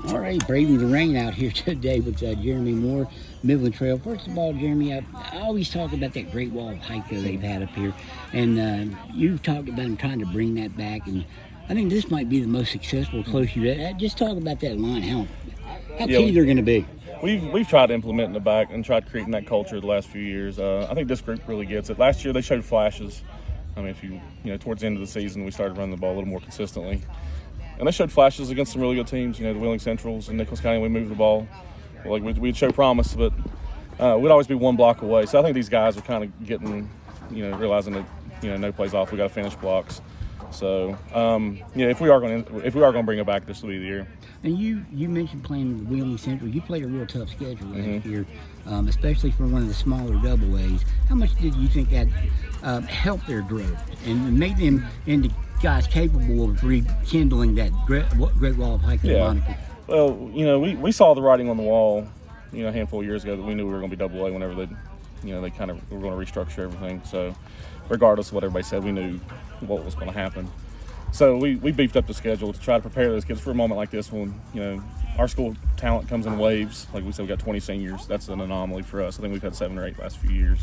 All right, braving the rain out here today with Jeremy Moore, Midland Trail. First of all, Jeremy, I always talk about that Great Wall hike that they've had up here, and you've talked about them trying to bring that back, and I think this might be the most successful close you've had. Just talk about that line, how key they're going to be. We've tried to implement in the back and tried creating that culture the last few years. I think this group really gets it. Last year they showed flashes. I mean, if you towards the end of the season, we started running the ball a little more consistently. And they showed flashes against some really good teams, the Wheeling Centrals and Nicholas County. We moved the ball. Like we'd show promise, but we'd always be one block away. So I think these guys are kind of getting, realizing that, no plays off. We got to finish blocks. So if we are going to bring it back, this will be the year. And you mentioned playing the Wheeling Central. You played a real tough schedule last year, especially for one of the smaller double A's. How much did you think that helped their growth and made them into guys capable of rekindling that Great Wall of hiking moniker? Well, we saw the writing on the wall, a handful of years ago that we knew we were going to be double A whenever they kind of were going to restructure everything. So regardless of what everybody said, we knew what was going to happen. So we beefed up the schedule to try to prepare those kids for a moment like this when, our school talent comes in waves. Like we said, we got 20 seniors. That's an anomaly for us. I think we've had 7 or 8 last few years.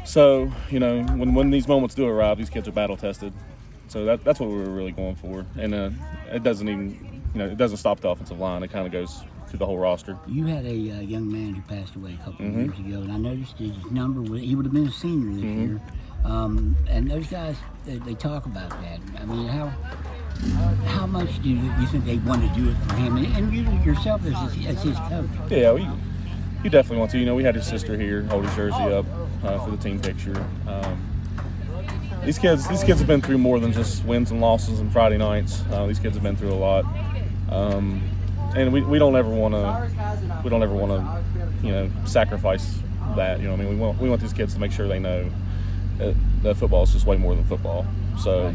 So, when these moments do arrive, these kids are battle tested. So that's what we were really going for. And it doesn't even, it doesn't stop the offensive line. It kind of goes through the whole roster. You had a young man who passed away a couple of years ago, and I noticed his number, he would have been a senior this year. And those guys, they talk about that. I mean, how much do you think they want to do it for him? And you yourself as his coach. Yeah, you definitely want to. We had his sister here hold his jersey up for the team picture. These kids have been through more than just wins and losses and Friday nights. These kids have been through a lot, and we don't ever want to sacrifice that. We want these kids to make sure they know that football is just way more than football. So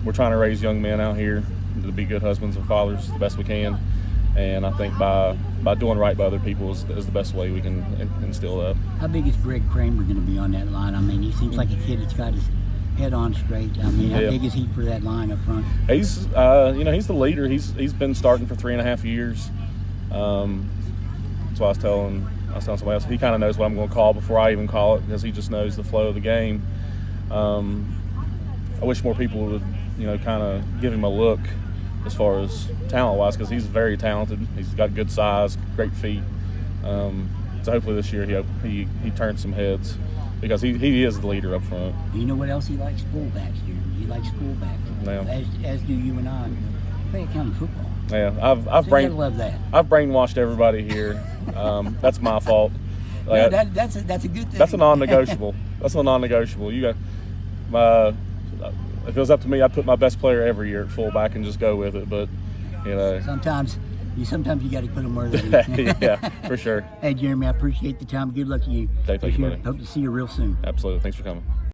we're trying to raise young men out here to be good husbands and fathers the best we can. And I think by doing right by other people is the best way we can instill that. How big is Greg Cramer going to be on that line? I mean, he seems like a kid that's got his head on straight. I mean, how big is he for that line up front? He's he's the leader. He's been starting for 3.5 years. So I was telling somebody else, he kind of knows what I'm going to call before I even call it because he just knows the flow of the game. I wish more people would kind of give him a look as far as talent-wise, because he's very talented. He's got good size, great feet. So hopefully this year he turns some heads because he is the leader up front. You know what else he likes? Fullbacks, dude. He likes fullbacks. Yeah. As do you and I. Play county football. Yeah, I've love that. I've brainwashed everybody here. That's my fault. Like, no, that's a good thing. That's a non-negotiable. That's a non-negotiable. You got if it was up to me, I'd put my best player every year at fullback and just go with it. But sometimes you got to put them where they're yeah, for sure. Hey, Jeremy, I appreciate the time. Good luck to you. Thank you, buddy. Hope to see you real soon. Absolutely. Thanks for coming.